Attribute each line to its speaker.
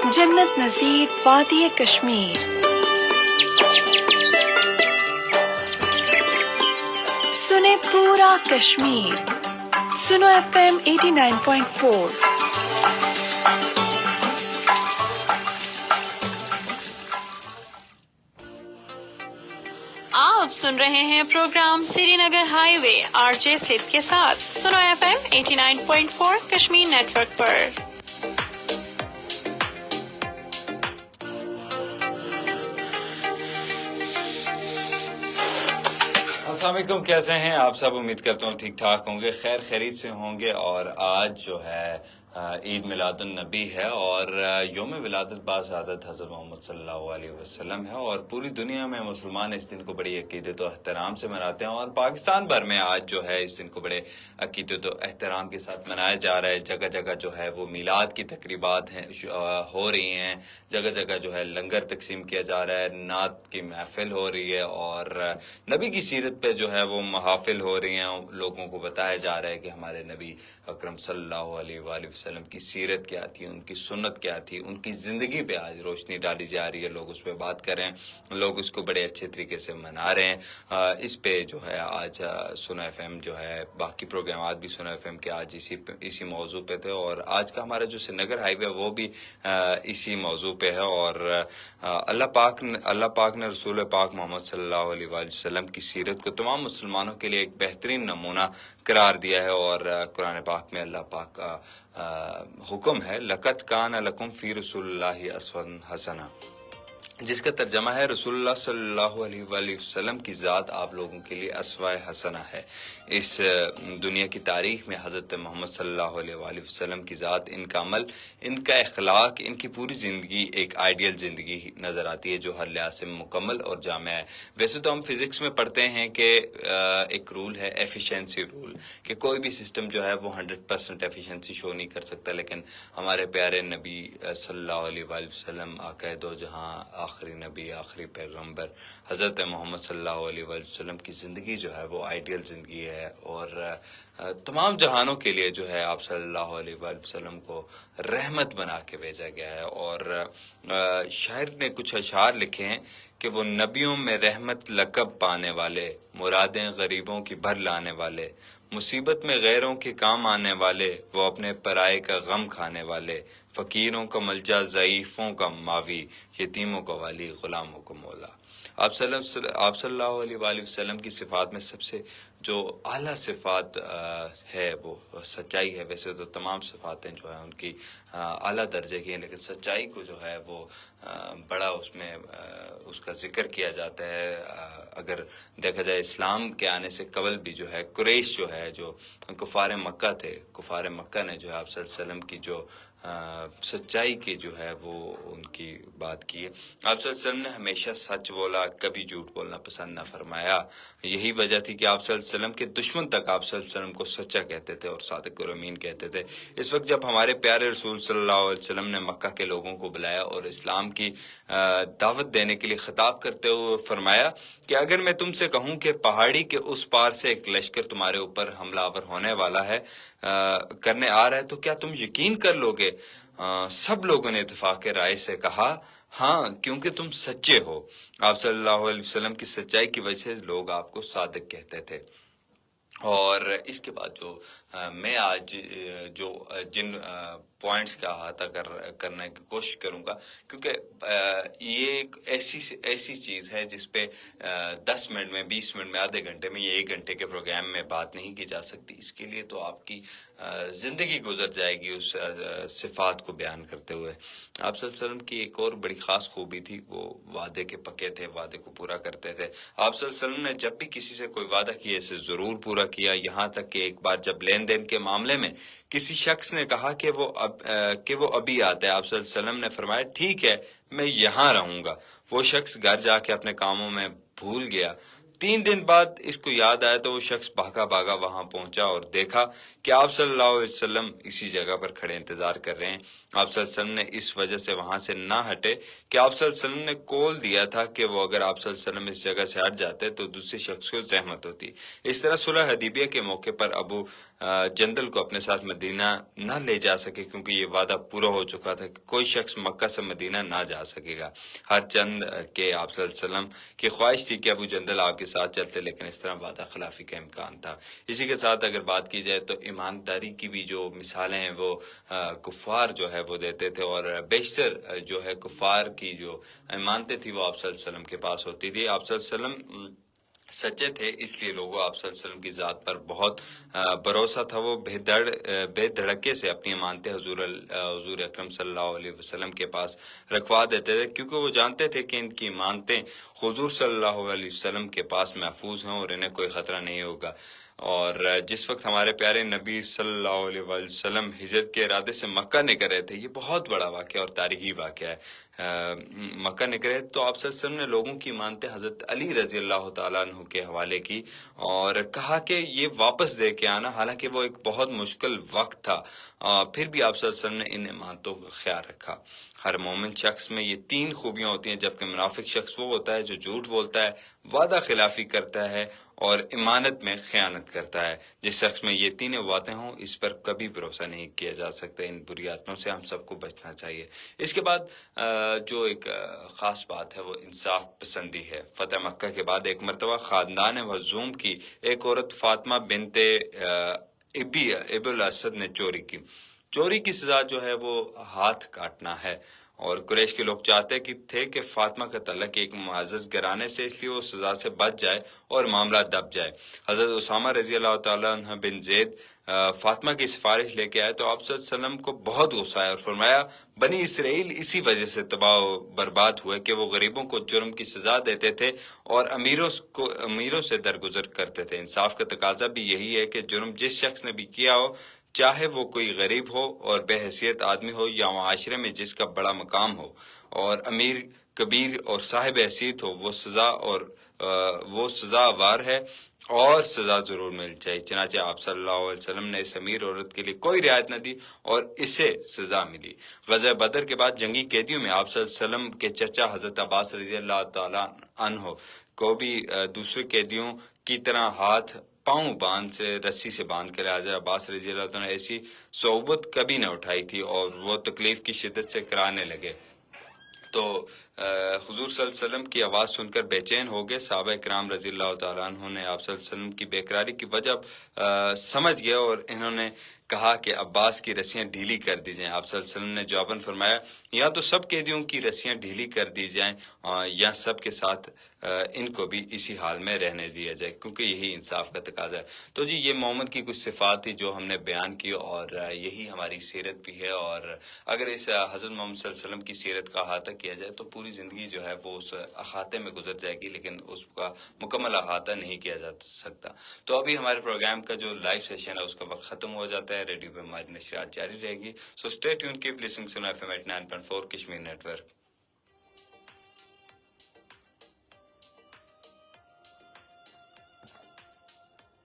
Speaker 1: जन्नत नज़ीर वादी कश्मीर। सुने पूरा कश्मीर। सुनो FM 89.4।
Speaker 2: आप सुन रहे हैं प्रोग्राम श्रीनगर हाईवे आरजे सिद्ध के साथ। सुनो FM 89.4 कश्मीर नेटवर्क पर।
Speaker 3: अस्सलामुअलैकुम, कैसे हैं आप सब? उम्मीद करता हूँ ठीक ठाक होंगे, खैर खैरियत से होंगे। और आज जो है ईद मिलादुन नबी है और योम विलादत बाज़ादत हज़रत मोहम्मद सल्लल्लाहु अलैहि वसल्लम है। और पूरी दुनिया में मुसलमान इस दिन को बड़ी अकीदत और एहतराम से मनाते हैं और पाकिस्तान भर में आज जो है इस दिन को बड़े अकीदत और एहतराम के साथ मनाया जा रहा है। जगह जगह जो है वो मिलाद की तकरीबात हैं हो रही हैं, जगह जगह जो है लंगर तकसीम किया जा रहा है, नात की महफिल हो रही है और नबी की सीरत पे जो है वो महाफिल हो रही हैं। लोगों को बताया जा रहा है कि हमारे नबी अकरम सल्लल्लाहु अलैहि वसल्लम की सीरत क्या थी, उनकी सुन्नत क्या थी, उनकी ज़िंदगी पे आज रोशनी डाली जा रही है। लोग उस पर बात कर रहे हैं, लोग उसको बड़े अच्छे तरीके से मना रहे हैं। इस पे जो है आज सुनो FM जो है, बाकी प्रोग्राम आज भी सुनो FM के आज इसी मौजू पे थे। और आज का हमारा जो श्रीनगर हाईवे वो भी इसी मौजू पे है। और अल्लाह पाक ने रसूल पाक मोहम्मद सल्लल्लाहु अलैहि वसल्लम की सीरत को तमाम मुसलमानों के लिए एक बेहतरीन नमूना करार दिया है। और कुरान पाक में अल्लाह पाक का हुक्म है, लक़द कान लकुम फी रसूलिल्लाहि अस्वतुन हसना, जिसका तर्जमा है रसूलुल्लाह सल्लल्लाहु अलैहि वसल्लम की ज़ात आप लोगों के लिए अस्वाए हसना है। इस दुनिया की तारीख में हज़रत मोहम्मद सल्लल्लाहु अलैहि वसल्लम की ज़ात, इनका अमल, इनका अखलाक, इनकी पूरी ज़िंदगी एक आइडियल ज़िंदगी नज़र आती है जो हर लिहाज से मुकम्मल और जामे है। वैसे तो हम फिज़िक्स में पढ़ते हैं कि एक रूल है एफिशिएंसी रूल, कि कोई भी सिस्टम जो है वो 100% एफिशिएंसी शो नहीं कर सकता, लेकिन हमारे प्यारे नबी सल्लल्लाहु अलैहि वसल्लम आक़ाए दो जहां, आखिरी नबी, आखिरी पैगंबर हज़रत मोहम्मद सल्लल्लाहु अलैहि वसल्लम की ज़िंदगी जो है वो आइडियल ज़िंदगी है। और तमाम जहानों के लिए जो है आप सल्लल्लाहु अलैहि वसल्लम को रहमत बना के भेजा गया है। और शायर ने कुछ अशार लिखे हैं कि वो नबियों में रहमत लक़ब पाने वाले, मुरादें गरीबों की भर लाने वाले, मुसीबत में गैरों के काम आने वाले, वो अपने पराये का गम खाने वाले, फ़कीरों का मलजा, ज़ईफ़ों का मावी, यतीमों का वाली, ग़ुलामों का मौला। आप सल्लल्लाहु अलैहि वसल्लम की सिफ़ात में सबसे जो आला सिफ़ात है वो सच्चाई है। वैसे तो तमाम सिफ़ातें जो हैं उनकी आला दर्जे की हैं, लेकिन सच्चाई को जो है वो बड़ा उसमें उसका ज़िक्र किया जाता है। अगर देखा जाए इस्लाम के आने से कबल भी जो है कुरैश जो है, जो कुफ़ार मक्का थे, कुफ़ार मक्का ने जो है आप सल्लल्लाहु अलैहि वसल्लम की जो सच्चाई की जो है वो उनकी बात की है। आप सल्लल्लाहु अलैहि वसल्लम ने हमेशा सच बोला, कभी झूठ बोलना पसंद न फरमाया। यही वजह थी कि आप सल्लल्लाहु अलैहि वसल्लम के दुश्मन तक आप सल्लल्लाहु अलैहि वसल्लम को सच्चा कहते थे और सादिक और अमीन कहते थे। इस वक्त जब हमारे प्यारे रसूल सल्लल्लाहु अलैहि वसल्लम ने मक्का के लोगों को बुलाया और इस्लाम की दावत देने के लिए खिताब करते हुए फरमाया कि अगर मैं तुमसे कहूं कि पहाड़ी के उस पार से एक लश्कर तुम्हारे ऊपर हमलावर होने वाला है, करने आ रहा है, तो क्या तुम यकीन कर लोगे? सब लोगों ने इत्तेफाक राय से कहा हाँ, क्योंकि तुम सच्चे हो। आप सल्लल्लाहु अलैहि वसल्लम की सच्चाई की वजह से लोग आपको सादिक कहते थे। और इसके बाद जो मैं आज जो जिन पॉइंट्स का अहाता करने की कोशिश करूंगा, क्योंकि ये एक ऐसी चीज़ है जिस पे 10 मिनट में, 20 मिनट में, आधे घंटे में या 1 घंटे के प्रोग्राम में बात नहीं की जा सकती। इसके लिए तो आपकी ज़िंदगी गुजर जाएगी उस सिफ़ात को बयान करते हुए। आप सल्लल्लाहु अलैहि वसल्लम की एक और बड़ी ख़ास खूबी थी, वो वादे के पक्के थे, वादे को पूरा करते थे। आप सल्लल्लाहु अलैहि वसल्लम ने जब भी किसी से कोई वादा किया इसे ज़रूर पूरा किया। यहाँ तक कि एक बार जब लेन देन के मामले में किसी शख्स ने कहा कि वो अभी आता है, आप सल्लल्लाहु अलैहि वसल्लम ने फरमाया ठीक है, मैं यहाँ रहूंगा। वो शख्स घर जाके अपने कामों में भूल गया। 3 दिन बाद इसको याद आया तो वो शख्स भागा भागा वहां पहुंचा और देखा कि आप सल्लल्लाहु अलैहि वसल्लम इसी जगह पर खड़े इंतजार कर रहे हैं। आप सल्लल्लाहु अलैहि वसल्लम ने इस वजह से वहां से ना हटे कि आप सल्लल्लाहु अलैहि वसल्लम ने कौल दिया था कि वो अगर आप सल्लल्लाहु अलैहि वसल्लम इस जगह से हट जाते तो दूसरे शख्स को जहमत होती। इस तरह सुलह हदीबिया के मौके पर अबू جندل کو اپنے ساتھ مدینہ نہ لے جا سکے، کیونکہ یہ وعدہ پورا ہو چکا تھا کہ کوئی شخص مکہ سے مدینہ نہ جا سکے گا۔ ہر چند کہ آپ صلی اللہ علیہ وسلم کی خواہش تھی کہ ابو جندل آپ کے ساتھ چلتے، لیکن اس طرح وعدہ خلافی کا امکان تھا۔ اسی کے ساتھ اگر بات کی جائے تو ایمانداری کی بھی جو مثالیں ہیں وہ کفار جو ہے وہ دیتے تھے، اور بیشتر جو ہے کفار کی جو امانتیں تھی وہ آپ صلی اللہ علیہ وسلم کے پاس ہوتی تھی۔ آپ صلی اللہ علیہ وسلم سچے تھے، اس لیے لوگوں آپ صلی اللہ علیہ وسلم کی ذات پر بہت بھروسہ تھا۔ وہ بے دھڑکے سے اپنی امانتیں حضور اکرم صلی اللہ علیہ وسلم کے پاس رکھوا دیتے تھے، کیونکہ وہ جانتے تھے کہ ان کی امانتیں حضور صلی اللہ علیہ وسلم کے پاس محفوظ ہیں اور انہیں کوئی خطرہ نہیں ہوگا۔ اور جس وقت ہمارے پیارے نبی صلی اللہ علیہ وسلم ہجرت کے ارادے سے مکہ نکل رہے تھے، یہ بہت بڑا واقعہ اور تاریخی واقعہ ہے۔ مکہ نکلے تو آپ صلی اللہ علیہ وسلم نے لوگوں کی مانتے حضرت علی رضی اللہ تعالیٰ عنہ کے حوالے کی اور کہا کہ یہ واپس دے کے آنا، حالانکہ وہ ایک بہت مشکل وقت تھا، پھر بھی آپ صلی اللہ علیہ وسلم نے ان امانتوں کا خیال رکھا۔ ہر مومن شخص میں یہ 3 خوبیاں ہوتی ہیں، جبکہ منافق شخص وہ ہوتا ہے جو جھوٹ بولتا ہے، وعدہ خلافی کرتا ہے اور امانت میں خیانت کرتا ہے۔ جس شخص میں یہ 3 باتیں ہوں، اس پر کبھی بھروسہ نہیں کیا جا سکتا۔ ان بری عادتوں سے ہم سب کو بچنا چاہیے۔ اس کے بعد جو ایک خاص بات ہے وہ انصاف پسندی ہے۔ فتح مکہ کے بعد ایک مرتبہ خاندان مخزوم کی ایک عورت فاطمہ بنت ابی الاسد نے چوری کی۔ چوری کی سزا جو ہے وہ ہاتھ کاٹنا ہے، اور قریش کے لوگ چاہتے تھے کہ فاطمہ کا تعلق ایک معزز گھرانے سے، اس لیے وہ سزا سے بچ جائے اور معاملہ دب جائے۔ حضرت اسامہ رضی اللہ تعالیٰ عنہ بن زید فاطمہ کی سفارش لے کے آئے تو آپ صلی اللہ علیہ وسلم کو بہت غصہ آیا اور فرمایا بنی اسرائیل اسی وجہ سے تباہ و برباد ہوئے کہ وہ غریبوں کو جرم کی سزا دیتے تھے اور امیروں سے درگزر کرتے تھے۔ انصاف کا تقاضا بھی یہی ہے کہ جرم جس شخص نے بھی کیا ہو، چاہے وہ کوئی غریب ہو اور بے حیثیت آدمی ہو، یا معاشرے میں جس کا بڑا مقام ہو اور امیر کبیر اور صاحب حیثیت ہو، وہ سزاوار ہے اور سزا ضرور مل جائے۔ چنانچہ آپ صلی اللہ علیہ وسلم نے اس امیر عورت کے لیے کوئی رعایت نہ دی اور اسے سزا ملی۔ غزوہ بدر کے بعد جنگی قیدیوں میں آپ صلی اللہ علیہ وسلم کے چچا حضرت عباس رضی اللہ تعالیٰ عنہ کو بھی دوسرے قیدیوں کی طرح ہاتھ پاؤں رسی سے باندھ کر حضرت عباس رضی اللہ تعالیٰ نے ایسی صحبت کبھی نہ اٹھائی تھی، اور وہ تکلیف کی شدت سے کرانے لگے تو حضور صلی اللہ علیہ وسلم کی آواز سن کر بے چین ہو گئے۔ صحابہ کرام رضی اللہ تعالیٰ عنہ نے آپ صلی اللہ علیہ وسلم کی بے قراری کی وجہ سمجھ گئے اور انہوں نے کہا کہ عباس کی رسیاں ڈھیلی کر دی جائیں۔ آپ صلی اللہ علیہ وسلم نے جواباً فرمایا یا تو سب قیدیوں کی رسیاں ڈھیلی کر دی جائیں یا سب کے ساتھ ان کو بھی اسی حال میں رہنے دیا جائے، کیونکہ یہی انصاف کا تقاضا ہے۔ تو جی یہ مومن کی کچھ صفات تھی جو ہم نے بیان کی، اور یہی ہماری سیرت بھی ہے، اور اگر اس حضرت محمد صلی اللہ علیہ وسلم کی سیرت کا احاطہ کیا جائے تو پوری زندگی جو ہے وہ اس احاطے میں گزر جائے گی، لیکن اس کا مکمل احاطہ نہیں کیا جا سکتا۔ تو ابھی ہمارے پروگرام کا جو لائیو سیشن ہے اس کا وقت ختم ہو جاتا ہے۔ ریڈیو پہ ہماری نشریات جاری رہے گی، so stay tune, cap listening سنو FM 89.4 کشمیر نیٹ ورک۔